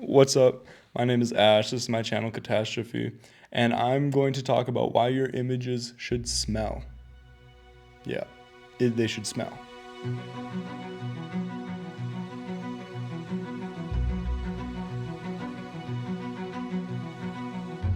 What's up? My name is Ash. This is my channel Catastrophe, and I'm going to talk about why your images should smell. Yeah, they should smell.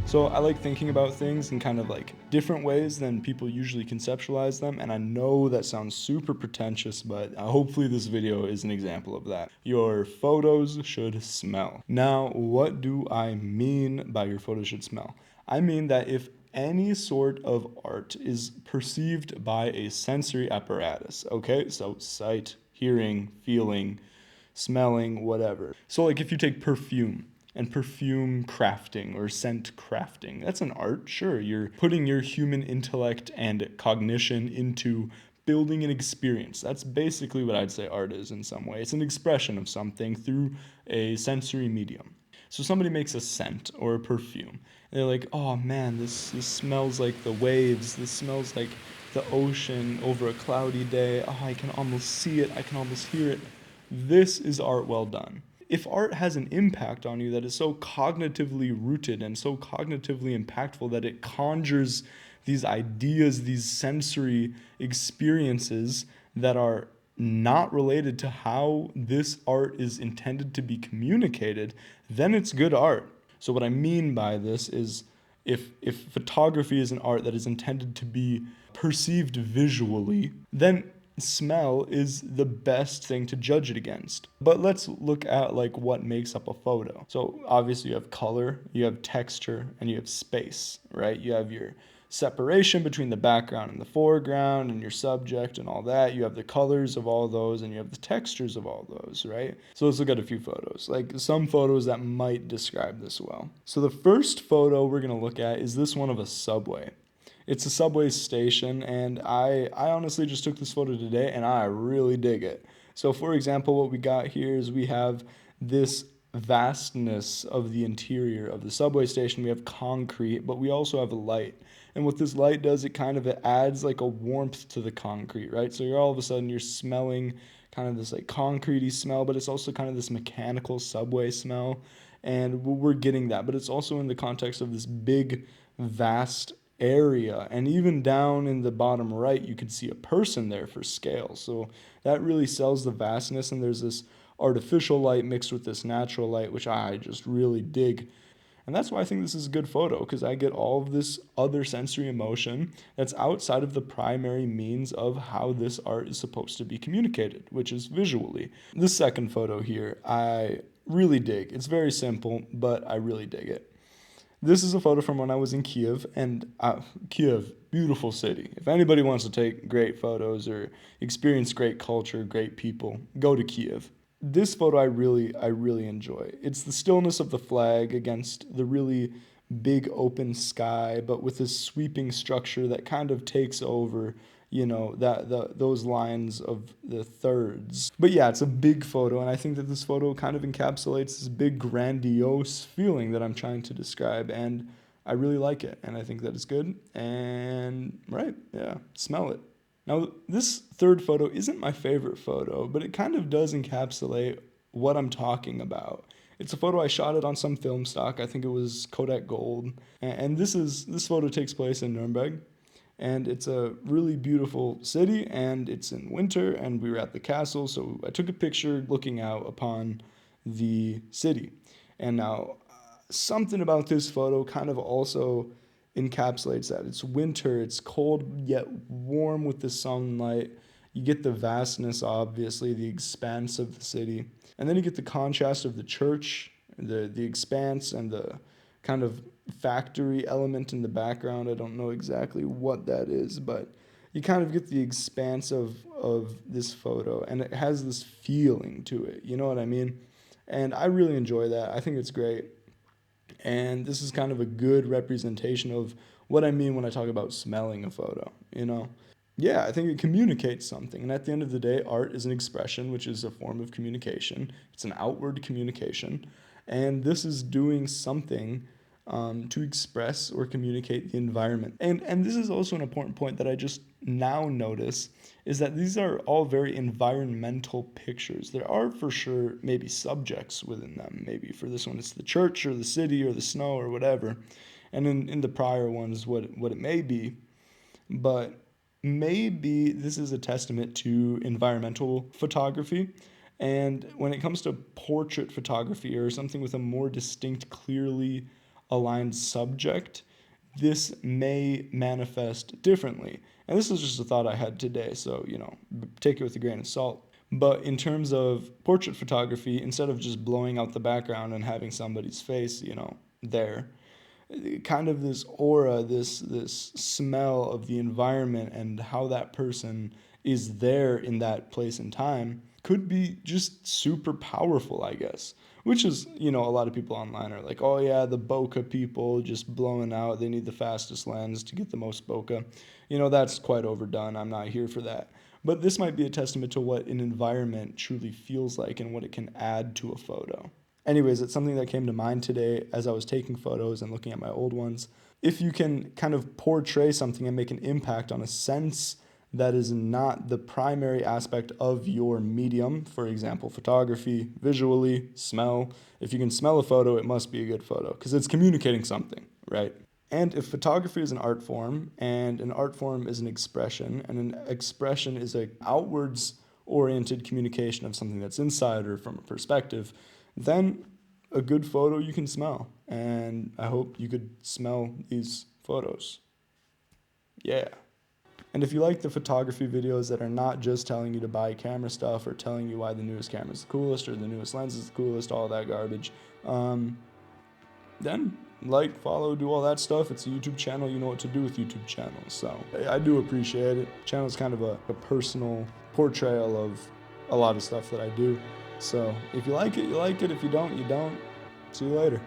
So I like thinking about things in kind of like different ways than people usually conceptualize them, and I know that sounds super pretentious, but hopefully this video is an example of that. Your photos should smell. Now, what do I mean by your photos should smell? I mean that if any sort of art is perceived by a sensory apparatus, okay? So sight, hearing, feeling, smelling, whatever. So, like if you take perfume and perfume crafting or scent crafting, that's an art, sure. You're putting your human intellect and cognition into building an experience. That's basically what I'd say art is in some way. It's an expression of something through a sensory medium. So somebody makes a scent or a perfume. And they're like, oh man, this smells like the waves. This smells like the ocean over a cloudy day. Oh, I can almost see it. I can almost hear it. This is art well done. If art has an impact on you that is so cognitively rooted and so cognitively impactful that it conjures these ideas, these sensory experiences that are not related to how this art is intended to be communicated, then it's good art. So what I mean by this is if photography is an art that is intended to be perceived visually, then smell is the best thing to judge it against. But let's look at like what makes up a photo. So obviously you have color, you have texture, and you have space, right? You have your separation between the background and the foreground and your subject and all that. You have the colors of all those and you have the textures of all those, right? So let's look at a few photos, like some photos that might describe this well. So the first photo we're going to look at is this one of a subway. It's a subway station, and I honestly just took this photo today, and I really dig it. So, for example, what we got here is we have this vastness of the interior of the subway station. We have concrete, but we also have a light. And what this light does, it adds like a warmth to the concrete, right? So you're all of a sudden you're smelling kind of this like concretey smell, but it's also kind of this mechanical subway smell. And we're getting that, but it's also in the context of this big, vast area. And even down in the bottom right, you can see a person there for scale. So that really sells the vastness. And there's this artificial light mixed with this natural light, which I just really dig. And that's why I think this is a good photo, because I get all of this other sensory emotion that's outside of the primary means of how this art is supposed to be communicated, which is visually. This second photo here, I really dig. It's very simple, but I really dig it. This is a photo from when I was in Kiev, and Kiev, beautiful city. If anybody wants to take great photos or experience great culture, great people, go to Kiev. This photo I really enjoy. It's the stillness of the flag against the really big open sky, but with this sweeping structure that kind of takes over, those lines of the thirds. But yeah, it's a big photo, and I think that this photo kind of encapsulates this big grandiose feeling that I'm trying to describe, and I really like it, and I think that it's good. And right, yeah, smell it. Now, this third photo isn't my favorite photo, but it kind of does encapsulate what I'm talking about. It's a photo I shot it on some film stock. I think it was Kodak Gold. And this photo takes place in Nuremberg. And it's a really beautiful city, and it's in winter, and we were at the castle, so I took a picture looking out upon the city. And now, something about this photo kind of also encapsulates that. It's winter, it's cold yet warm with the sunlight. You get the vastness, obviously, the expanse of the city. And then you get the contrast of the church, the expanse, and the kind of factory element in the background. I don't know exactly what that is, but you kind of get the expanse of this photo, and it has this feeling to it. You know what I mean? And I really enjoy that. I think it's great. And this is kind of a good representation of what I mean when I talk about smelling a photo, you know? Yeah, I think it communicates something. And at the end of the day, art is an expression, which is a form of communication. It's an outward communication. And this is doing something to express or communicate the environment. And this is also an important point that I just now notice is that these are all very environmental pictures. There are for sure maybe subjects within them. Maybe for this one it's the church or the city or the snow or whatever. And in the prior ones what it may be. But maybe this is a testament to environmental photography. And when it comes to portrait photography or something with a more distinct, clearly aligned subject, this may manifest differently. And this is just a thought I had today, so, take it with a grain of salt. But in terms of portrait photography, instead of just blowing out the background and having somebody's face, there, kind of this aura, this smell of the environment and how that person is there in that place and time could be just super powerful, I guess. Which is, a lot of people online are like, oh yeah, the bokeh people just blowing out. They need the fastest lens to get the most bokeh. That's quite overdone. I'm not here for that. But this might be a testament to what an environment truly feels like and what it can add to a photo. Anyways, it's something that came to mind today as I was taking photos and looking at my old ones. If you can kind of portray something and make an impact on a sense that is not the primary aspect of your medium, for example, photography, visually, smell. If you can smell a photo, it must be a good photo because it's communicating something, right? And if photography is an art form and an art form is an expression and an expression is a outwards oriented communication of something that's inside or from a perspective, then a good photo you can smell. And I hope you could smell these photos. Yeah. And if you like the photography videos that are not just telling you to buy camera stuff or telling you why the newest camera is the coolest or the newest lens is the coolest, all that garbage, then like, follow, do all that stuff. It's a YouTube channel. You know what to do with YouTube channels. So I do appreciate it. Channel is kind of a personal portrayal of a lot of stuff that I do. So if you like it, you like it. If you don't, you don't. See you later.